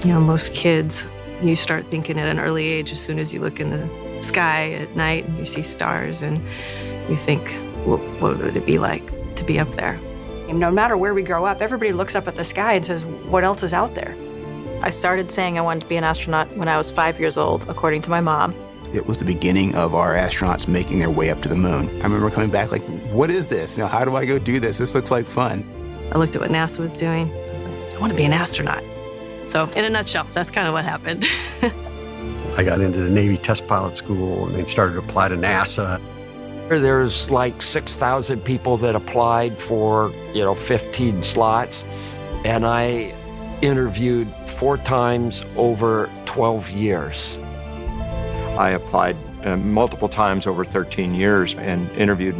You know, most kids, you start thinking at an early age, as soon as you look in the sky at night and you see stars, and you think, well, what would it be like to be up there? And no matter where we grow up, everybody looks up at the sky and says, what else is out there? I started saying I wanted to be an astronaut when I was 5 years old, according to my mom. It was the beginning of our astronauts making their way up to the moon. I remember coming back like, what is this? You know, how do I go do this? This looks like fun. I looked at what NASA was doing. I was like, I want to be an astronaut. So in a nutshell, that's kind of what happened. I got into the Navy test pilot school and then started to apply to NASA. There's like 6,000 people that applied for, 15 slots. And I interviewed 4 times over 12 years. I applied multiple times over 13 years and interviewed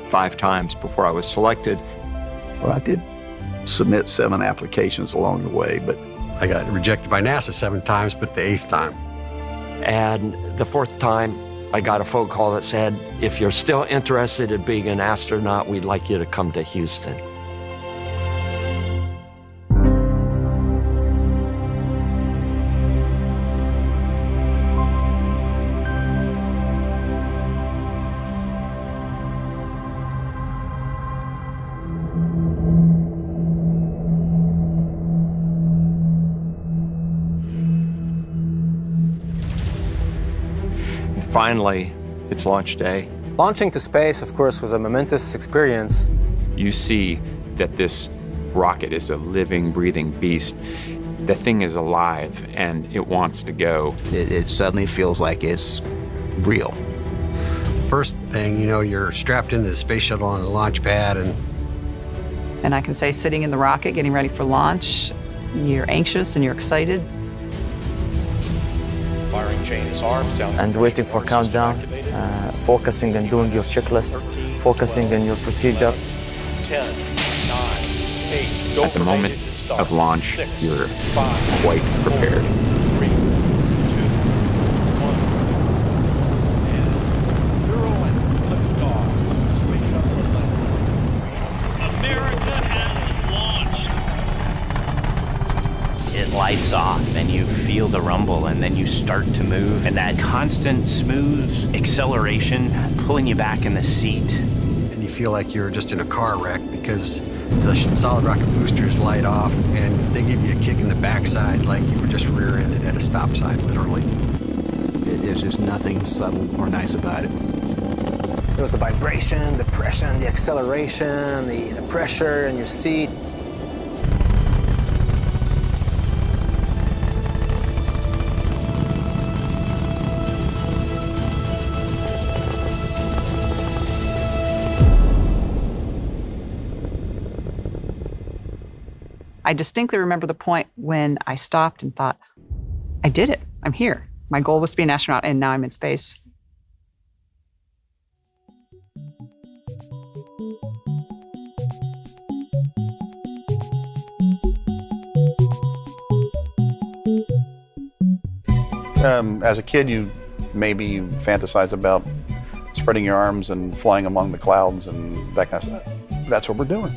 5 times before I was selected. Well, I did submit 7 applications along the way, but I got rejected by NASA 7 times, but the 8th time. And the 4th time, I got a phone call that said, if you're still interested in being an astronaut, we'd like you to come to Houston. Finally, it's launch day. Launching to space, of course, was a momentous experience. You see that this rocket is a living, breathing beast. The thing is alive, and it wants to go. It suddenly feels like it's real. First thing, you're strapped into the space shuttle on the launch pad, and I can say sitting in the rocket, getting ready for launch, you're anxious and you're excited. And waiting for countdown, focusing on doing your checklist, focusing on your procedure. 10, 9, 8. At the moment of launch, you're quite prepared. 3, 2, 1. And 0 and liftoff. Switch up the legs. America has launched. It lights off and you feel the rumble, and then you start to move, and that constant smooth acceleration pulling you back in the seat. And you feel like you're just in a car wreck because the solid rocket boosters light off and they give you a kick in the backside like you were just rear-ended at a stop sign, literally. There's just nothing subtle or nice about it. There was the vibration, the pressure, the acceleration, the pressure in your seat. I distinctly remember the point when I stopped and thought, I did it. I'm here. My goal was to be an astronaut, and now I'm in space. as a kid, you maybe fantasize about spreading your arms and flying among the clouds and that kind of stuff. That's what we're doing.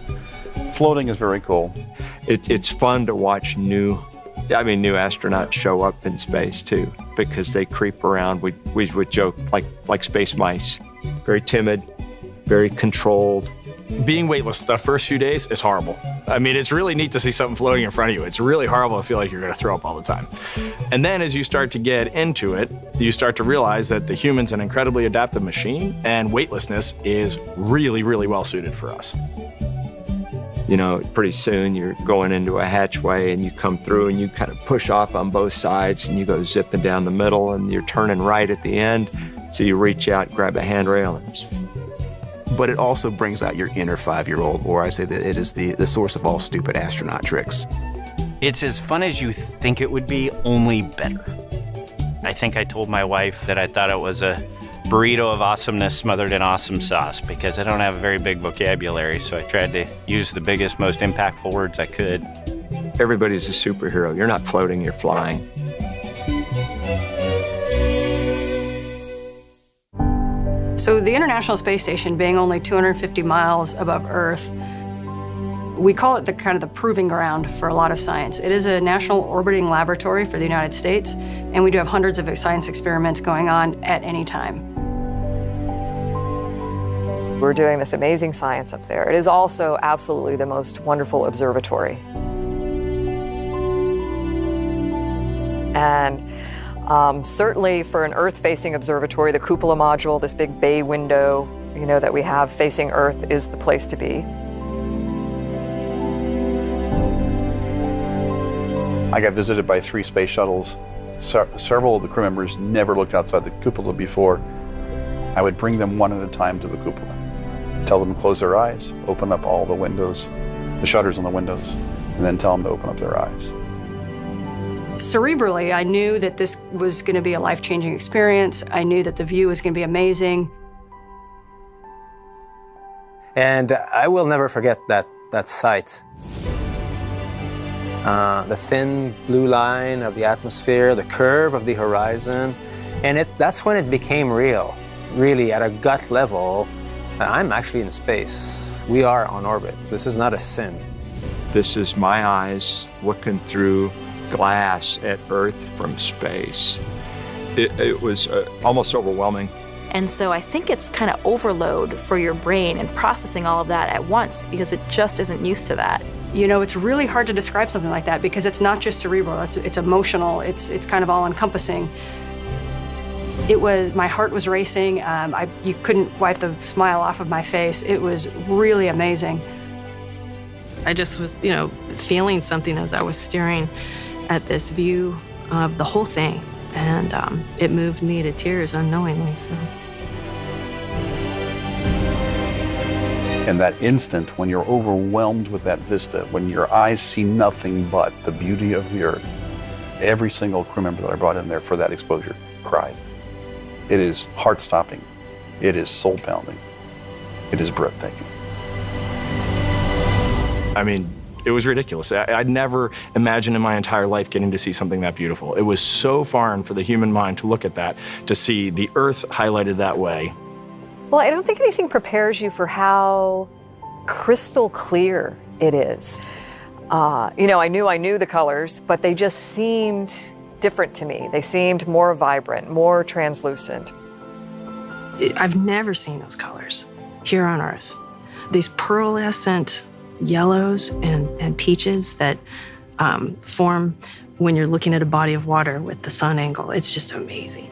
Floating is very cool. It's fun to watch new astronauts show up in space too, because they creep around. We would joke like space mice, very timid, very controlled. Being weightless the first few days is horrible. I mean, it's really neat to see something floating in front of you. It's really horrible to feel like you're going to throw up all the time. And then as you start to get into it, you start to realize that the human's an incredibly adaptive machine, and weightlessness is really, really well suited for us. You know, pretty soon you're going into a hatchway and you come through and you kind of push off on both sides and you go zipping down the middle and you're turning right at the end. So you reach out, grab a handrail, and but it also brings out your inner 5-year-old, or I say that it is the source of all stupid astronaut tricks. It's as fun as you think it would be, only better. I think I told my wife that I thought it was a burrito of awesomeness smothered in awesome sauce, because I don't have a very big vocabulary, so I tried to use the biggest, most impactful words I could. Everybody's a superhero. You're not floating, you're flying. So the International Space Station, being only 250 miles above Earth, We call it the kind of the proving ground for a lot of science. It is a national orbiting laboratory for the United States, and we do have hundreds of science experiments going on at any time. We're doing this amazing science up there. It is also absolutely the most wonderful observatory. And certainly for an Earth-facing observatory, the cupola module, this big bay window, that we have facing Earth, is the place to be. I got visited by 3 space shuttles. Several of the crew members never looked outside the cupola before. I would bring them one at a time to the cupola. Tell them to close their eyes, open up all the windows, the shutters on the windows, and then tell them to open up their eyes. Cerebrally, I knew that this was going to be a life-changing experience. I knew that the view was going to be amazing. And I will never forget that sight. The thin blue line of the atmosphere, the curve of the horizon, and that's when it became real. Really, at a gut level, I'm actually in space. We are on orbit. This is not a sim. This is my eyes looking through glass at Earth from space. It was almost overwhelming. And so I think it's kind of overload for your brain and processing all of that at once because it just isn't used to that. It's really hard to describe something like that because it's not just cerebral, it's emotional, it's kind of all-encompassing. My heart was racing, you couldn't wipe the smile off of my face. It was really amazing. I just was, feeling something as I was staring at this view of the whole thing. And it moved me to tears unknowingly. So. And that instant when you're overwhelmed with that vista, when your eyes see nothing but the beauty of the Earth, every single crew member that I brought in there for that exposure cried. It is heart-stopping. It is soul-pounding. It is breathtaking. I mean, it was ridiculous. I'd never imagined in my entire life getting to see something that beautiful. It was so foreign for the human mind to look at that, to see the Earth highlighted that way. Well, I don't think anything prepares you for how crystal clear it is. I knew the colors, but they just seemed different to me. They seemed more vibrant, more translucent. I've never seen those colors here on Earth. These pearlescent yellows and peaches that form when you're looking at a body of water with the sun angle. It's just amazing.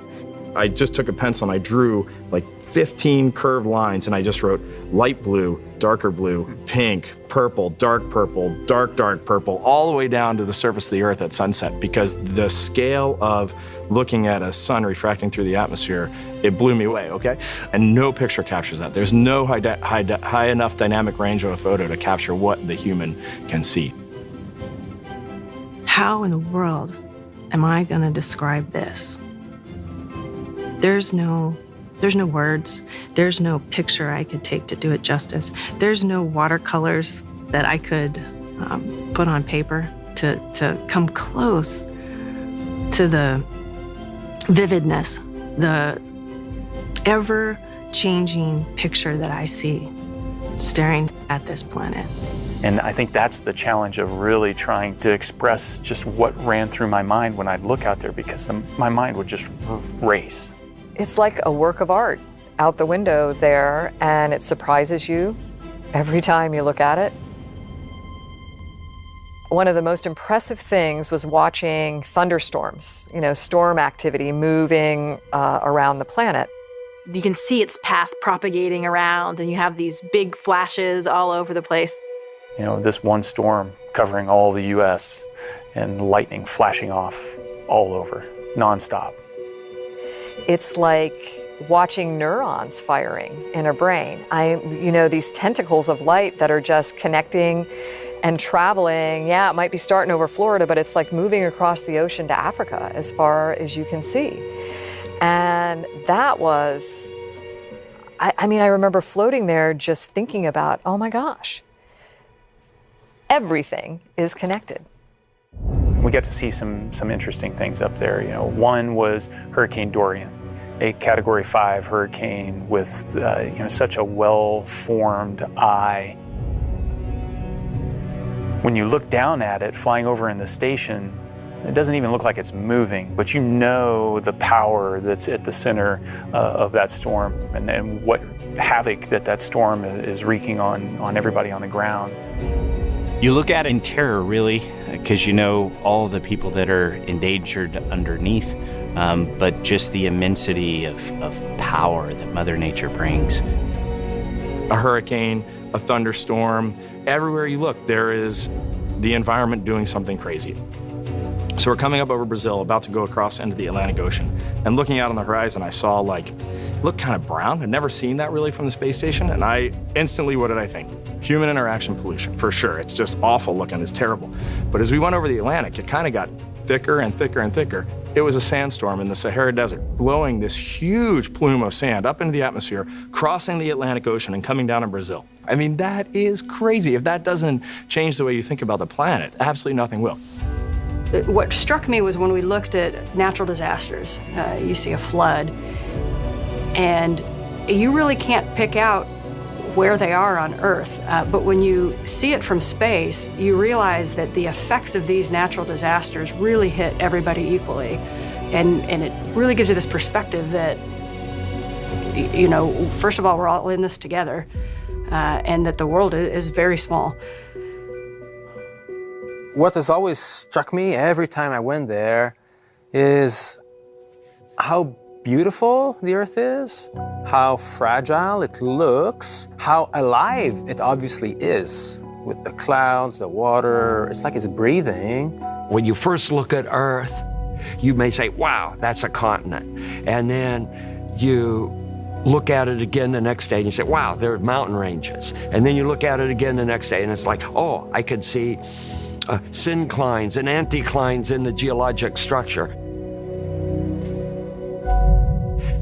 I just took a pencil and I drew like 15 curved lines and I just wrote light blue, darker blue, pink, purple, dark purple, all the way down to the surface of the Earth at sunset, because the scale of looking at a sun refracting through the atmosphere, it blew me away, okay? And no picture captures that. There's no high enough dynamic range of a photo to capture what the human can see. How in the world am I going to describe this? There's no words. There's no picture I could take to do it justice. There's no watercolors that I could put on paper to come close to the vividness, the ever-changing picture that I see staring at this planet. And I think that's the challenge of really trying to express just what ran through my mind when I'd look out there, because my mind would just race. It's like a work of art out the window there, and it surprises you every time you look at it. One of the most impressive things was watching thunderstorms, storm activity moving around the planet. You can see its path propagating around, and you have these big flashes all over the place. This one storm covering all the U.S. and lightning flashing off all over, nonstop. It's like watching neurons firing in a brain. These tentacles of light that are just connecting and traveling. Yeah, it might be starting over Florida, but it's like moving across the ocean to Africa as far as you can see. And that was, I remember floating there just thinking about, oh my gosh, everything is connected. We got to see some interesting things up there. One was Hurricane Dorian, a Category 5 hurricane with such a well-formed eye. When you look down at it, flying over in the station, it doesn't even look like it's moving, but you know the power that's at the center of that storm and what havoc that storm is wreaking on everybody on the ground. You look at it in terror, really, because you know all the people that are endangered underneath, but just the immensity of power that Mother Nature brings. A hurricane, a thunderstorm, everywhere you look, there is the environment doing something crazy. So we're coming up over Brazil, about to go across into the Atlantic Ocean. And looking out on the horizon, I saw it looked kind of brown. I'd never seen that really from the space station. And I instantly, what did I think? Human interaction pollution, for sure. It's just awful looking, it's terrible. But as we went over the Atlantic, it kind of got thicker and thicker and thicker. It was a sandstorm in the Sahara Desert, blowing this huge plume of sand up into the atmosphere, crossing the Atlantic Ocean and coming down in Brazil. I mean, that is crazy. If that doesn't change the way you think about the planet, absolutely nothing will. What struck me was when we looked at natural disasters, you see a flood, and you really can't pick out where they are on Earth. But when you see it from space, you realize that the effects of these natural disasters really hit everybody equally. And it really gives you this perspective that, you know, first of all, we're all in this together, and that the world is very small. What has always struck me every time I went there is how beautiful the Earth is, how fragile it looks, how alive it obviously is with the clouds, the water. It's like it's breathing. When you first look at Earth, you may say, wow, that's a continent. And then you look at it again the next day and you say, wow, there are mountain ranges. And then you look at it again the next day and it's like, oh, I could see synclines and anticlines in the geologic structure.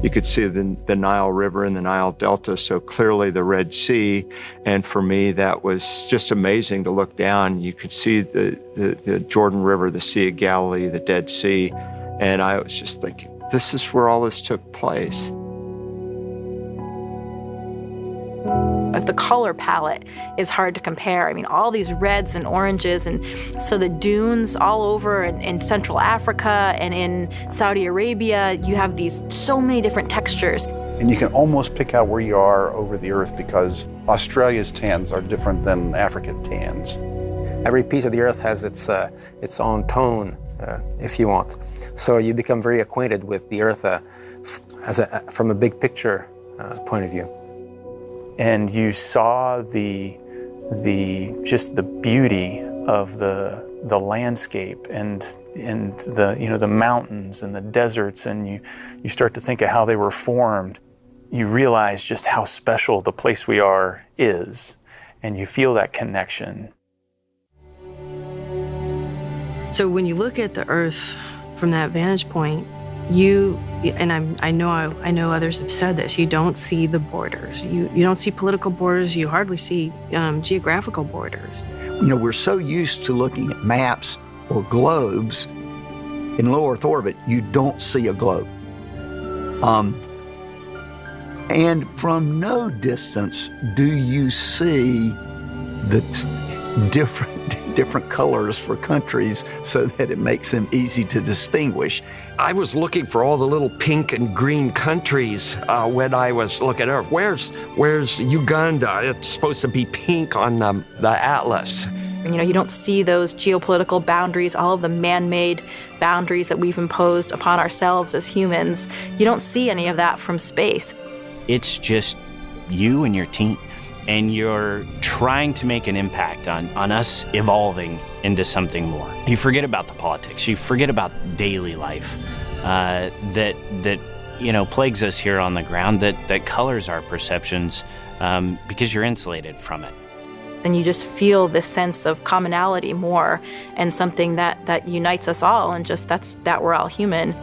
You could see the Nile River and the Nile Delta so clearly, the Red Sea. And for me, that was just amazing to look down. You could see the Jordan River, the Sea of Galilee, the Dead Sea. And I was just thinking, this is where all this took place. The color palette is hard to compare. I mean, all these reds and oranges, and so the dunes all over in Central Africa and in Saudi Arabia, you have these so many different textures. And you can almost pick out where you are over the Earth because Australia's tans are different than African tans. Every piece of the Earth has its own tone, if you want. So you become very acquainted with the Earth from a big picture point of view. And you saw just the beauty of the landscape and the mountains and the deserts, and you start to think of how they were formed. You realize just how special the place we are is, and you feel that connection. So when you look at the Earth from that vantage point, I know others have said this, you don't see the borders. You don't see political borders, you hardly see geographical borders. You know, we're so used to looking at maps or globes. In low Earth orbit, you don't see a globe. And from no distance do you see the different colors for countries so that it makes them easy to distinguish. I was looking for all the little pink and green countries when I was looking at Earth. Where's Uganda? It's supposed to be pink on the atlas. You know, you don't see those geopolitical boundaries, all of the man-made boundaries that we've imposed upon ourselves as humans. You don't see any of that from space. It's just you and your team, and you're trying to make an impact on us evolving into something more. You forget about the politics. You forget about daily life that plagues us here on the ground, that colors our perceptions because you're insulated from it. And you just feel this sense of commonality more, and something that unites us all, and just that we're all human.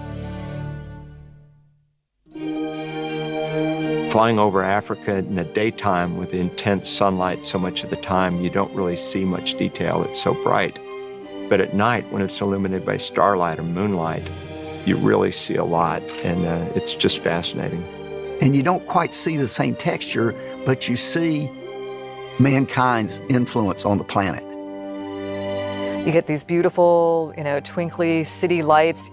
Flying over Africa in the daytime with intense sunlight so much of the time, you don't really see much detail. It's so bright. But at night, when it's illuminated by starlight or moonlight, you really see a lot, and it's just fascinating. And you don't quite see the same texture, but you see mankind's influence on the planet. You get these beautiful, twinkly city lights.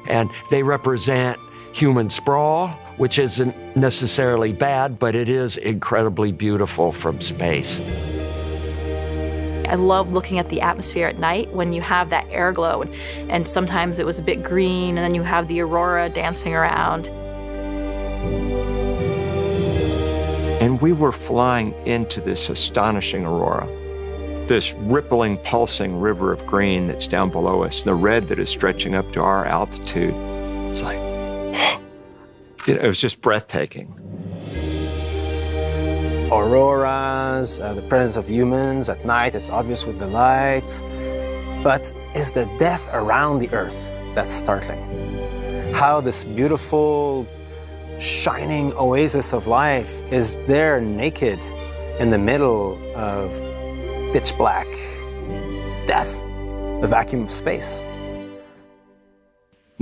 And they represent human sprawl, which isn't necessarily bad, but it is incredibly beautiful from space. I love looking at the atmosphere at night when you have that air glow, and sometimes it was a bit green, and then you have the aurora dancing around. And we were flying into this astonishing aurora, this rippling, pulsing river of green that's down below us, and the red that is stretching up to our altitude. It's like, it was just breathtaking. Auroras, the presence of humans at night, it's obvious with the lights. But it's the death around the Earth that's startling. How this beautiful, shining oasis of life is there naked in the middle of pitch black death, the vacuum of space.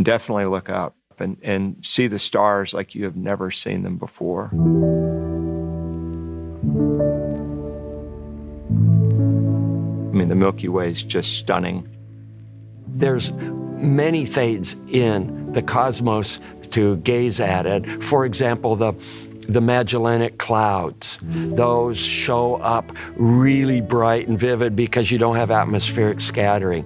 Definitely look up and see the stars like you have never seen them before. I mean, the Milky Way is just stunning. There's many things in the cosmos to gaze at. And for example, the Magellanic Clouds, those show up really bright and vivid because you don't have atmospheric scattering.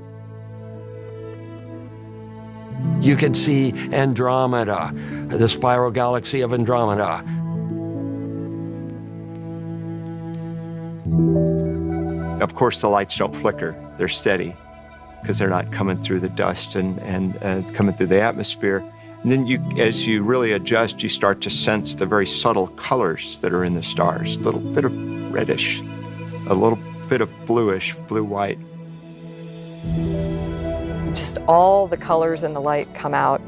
You can see Andromeda, the spiral galaxy of Andromeda. Of course, the lights don't flicker. They're steady because they're not coming through the dust and coming through the atmosphere. And then as you really adjust, you start to sense the very subtle colors that are in the stars. A little bit of reddish, a little bit of bluish, blue-white. Just all the colors in the light come out,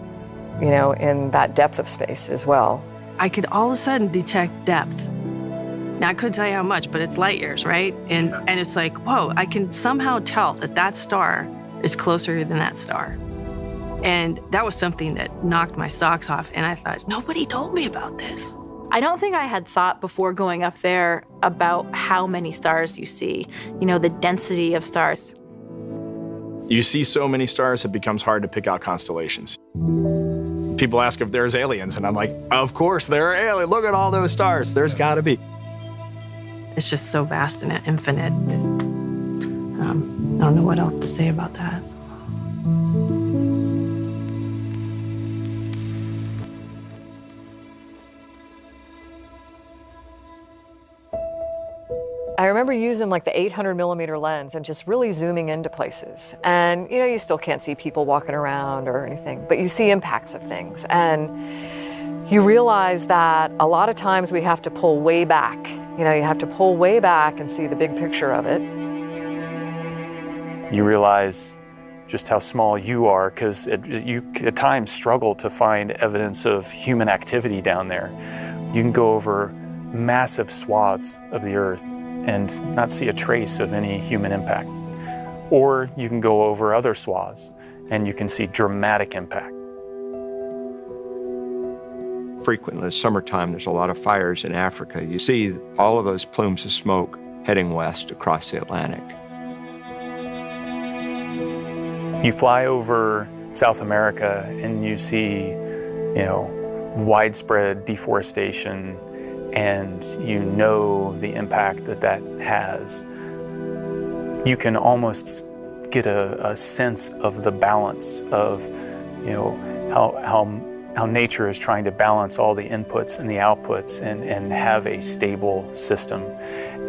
in that depth of space as well. I could all of a sudden detect depth. Now, I couldn't tell you how much, but it's light years, right? And it's like, whoa, I can somehow tell that star is closer than that star. And that was something that knocked my socks off. And I thought, nobody told me about this. I don't think I had thought before going up there about how many stars you see, the density of stars. You see so many stars, it becomes hard to pick out constellations. People ask if there's aliens, and I'm like, of course there are aliens. Look at all those stars. There's got to be. It's just so vast and infinite. I don't know what else to say about that. I remember using like the 800mm lens and just really zooming into places. And you still can't see people walking around or anything, but you see impacts of things. And you realize that a lot of times we have to pull way back. You have to pull way back and see the big picture of it. You realize just how small you are, because you at times struggle to find evidence of human activity down there. You can go over massive swaths of the Earth and not see a trace of any human impact. Or you can go over other swaths and you can see dramatic impact. Frequently in the summertime, there's a lot of fires in Africa. You see all of those plumes of smoke heading west across the Atlantic. You fly over South America and you see, widespread deforestation, and the impact that has. You can almost get a sense of the balance of, how nature is trying to balance all the inputs and the outputs and have a stable system.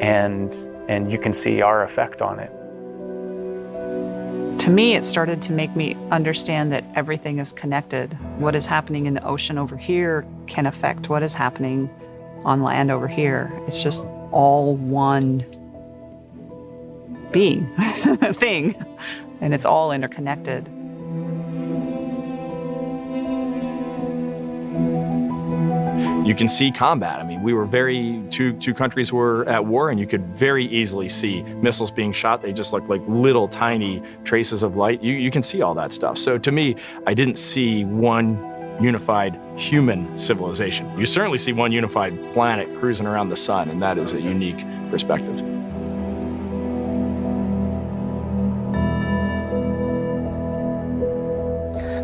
And you can see our effect on it. To me, it started to make me understand that everything is connected. What is happening in the ocean over here can affect what is happening on land over here. It's just all one thing, and it's all interconnected. You can see combat. I mean, we were two countries were at war, and you could very easily see missiles being shot. They just look like little tiny traces of light. You can see all that stuff. So to me, I didn't see one unified human civilization. You certainly see one unified planet cruising around the sun, and that is a unique perspective.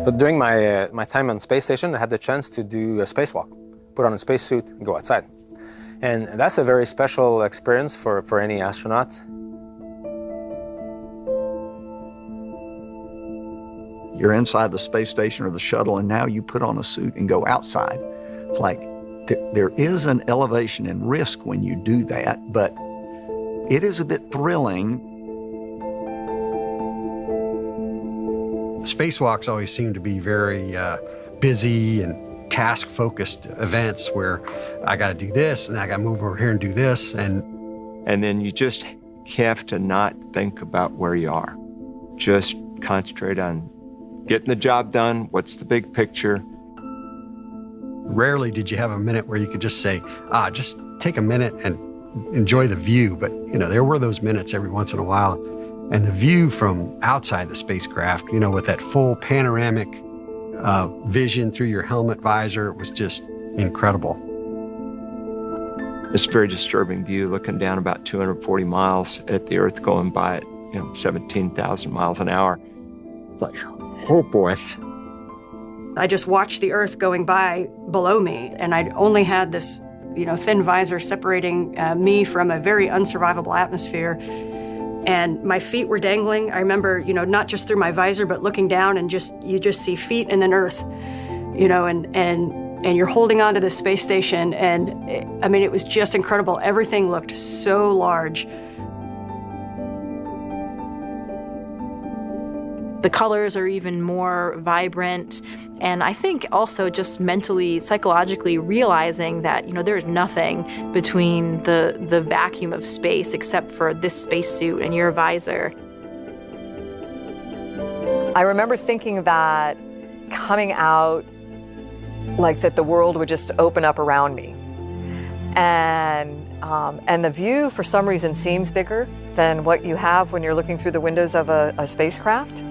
But during my time on space station, I had the chance to do a spacewalk, put on a spacesuit and go outside. And that's a very special experience for any astronaut. You're inside the space station or the shuttle, and now you put on a suit and go outside. It's like there is an elevation and risk when you do that, but it is a bit thrilling. Spacewalks always seem to be very busy and task-focused events where I got to do this and I got to move over here and do this. And then you just have to not think about where you are. Just concentrate on getting the job done. What's the big picture? Rarely did you have a minute where you could just say, just take a minute and enjoy the view. But, there were those minutes every once in a while. And the view from outside the spacecraft, with that full panoramic vision through your helmet visor was just incredible. It's a very disturbing view, looking down about 240 miles at the Earth going by at 17,000 miles an hour. It's like, oh boy. I just watched the Earth going by below me, and I only had this, thin visor separating me from a very unsurvivable atmosphere. And my feet were dangling. I remember, not just through my visor, but looking down and you just see feet and then Earth, and you're holding onto the space station. And it was just incredible. Everything looked so large. The colors are even more vibrant. And I think also just mentally, psychologically realizing that, there's nothing between the vacuum of space except for this spacesuit and your visor. I remember thinking that coming out, like that the world would just open up around me. And the view, for some reason, seems bigger than what you have when you're looking through the windows of a spacecraft.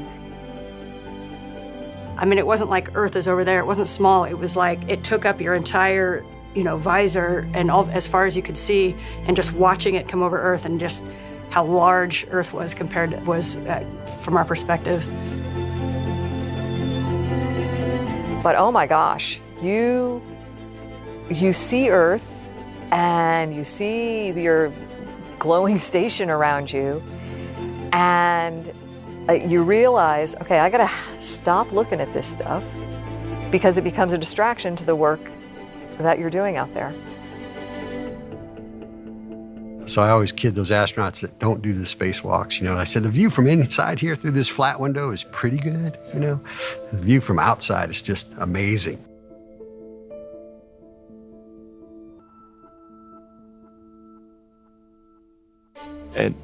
It wasn't like Earth is over there. It wasn't small. It was like it took up your entire, visor and all as far as you could see, and just watching it come over Earth and just how large Earth was from our perspective. But oh my gosh, you see Earth and you see your glowing station around you, and you realize, okay, I gotta stop looking at this stuff because it becomes a distraction to the work that you're doing out there. So I always kid those astronauts that don't do the spacewalks. I said the view from inside here through this flat window is pretty good. The view from outside is just amazing.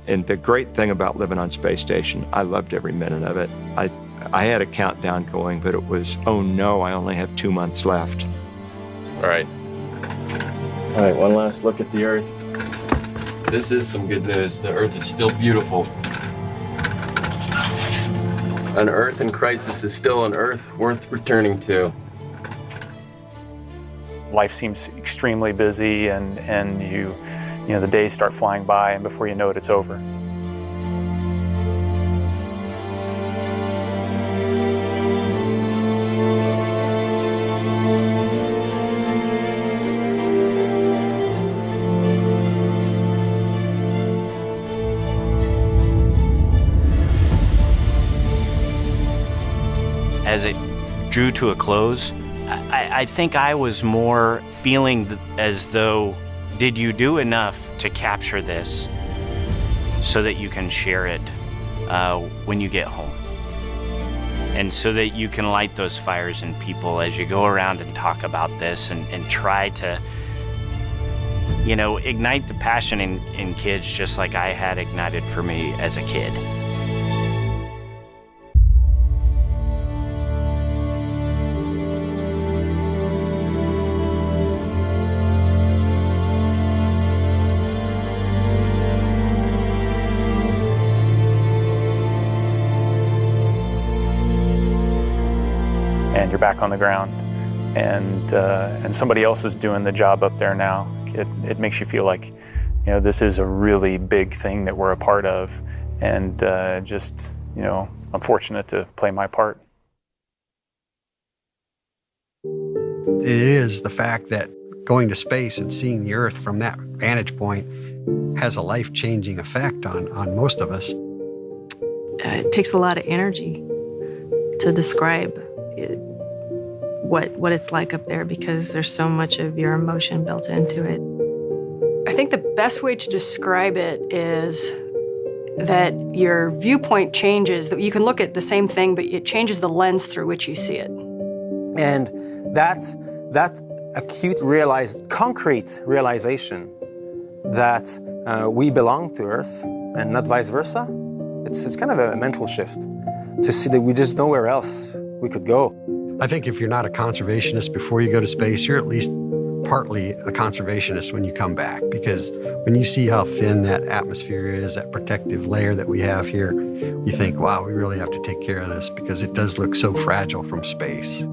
And the great thing about living on space station, I loved every minute of it. I had a countdown going, but it was, oh no, I only have 2 months left. All right, one last look at the Earth. This is some good news. The Earth is still beautiful. An Earth in crisis is still an Earth worth returning to. Life seems extremely busy, and the days start flying by, and before you know it, it's over. As it drew to a close, I think I was more feeling as though, did you do enough to capture this so that you can share it when you get home? And so that you can light those fires in people as you go around and talk about this and try to, ignite the passion in kids just like I had ignited for me as a kid. And you're back on the ground, and somebody else is doing the job up there now. It makes you feel like, this is a really big thing that we're a part of, and I'm fortunate to play my part. It is the fact that going to space and seeing the Earth from that vantage point has a life-changing effect on most of us. It takes a lot of energy to describe what it's like up there because there's so much of your emotion built into it. I think the best way to describe it is that your viewpoint changes, that you can look at the same thing, but it changes the lens through which you see it. And that acute concrete realization that we belong to Earth and not vice versa, it's kind of a mental shift to see that we just nowhere else we could go. I think if you're not a conservationist before you go to space, you're at least partly a conservationist when you come back, because when you see how thin that atmosphere is, that protective layer that we have here, you think, wow, we really have to take care of this because it does look so fragile from space.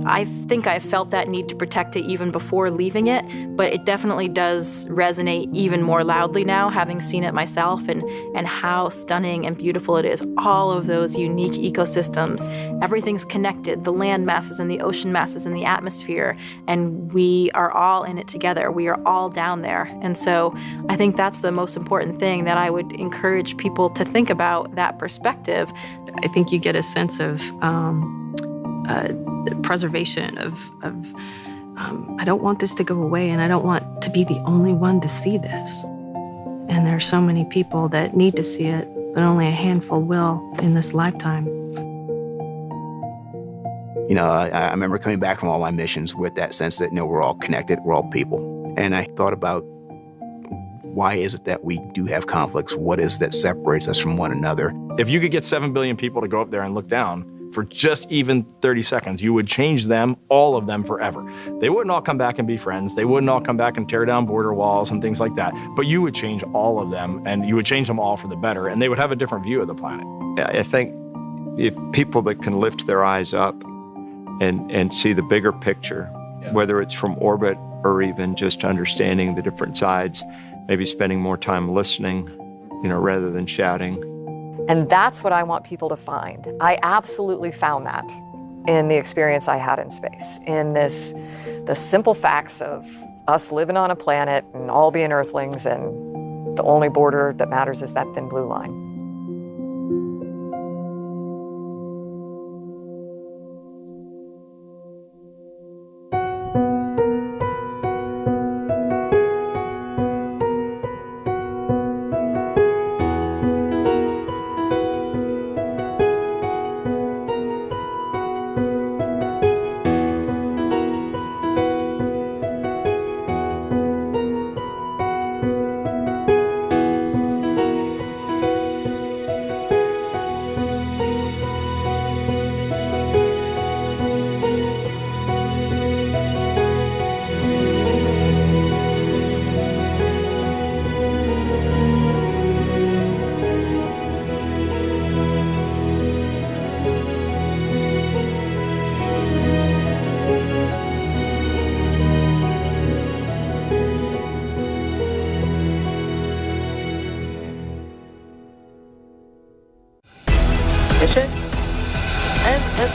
I think I felt that need to protect it even before leaving it, but it definitely does resonate even more loudly now, having seen it myself and how stunning and beautiful it is. All of those unique ecosystems, everything's connected, the land masses and the ocean masses and the atmosphere, and we are all in it together. We are all down there. And so I think that's the most important thing that I would encourage people to think about, that perspective. I think you get a sense of preservation of I don't want this to go away, and I don't want to be the only one to see this. And there are so many people that need to see it, but only a handful will in this lifetime. You know, I remember coming back from all my missions with that sense that, we're all connected, we're all people. And I thought about why is it that we do have conflicts? What is that separates us from one another? If you could get 7 billion people to go up there and look down for just even 30 seconds, you would change them, all of them, forever. They wouldn't all come back and be friends. They wouldn't all come back and tear down border walls and things like that. But you would change all of them, and you would change them all for the better, and they would have a different view of the planet. I think if people that can lift their eyes up and see the bigger picture, whether it's from orbit or even just understanding the different sides, maybe spending more time listening, rather than shouting. And that's what I want people to find. I absolutely found that in the experience I had in space, in the simple facts of us living on a planet and all being Earthlings, and the only border that matters is that thin blue line.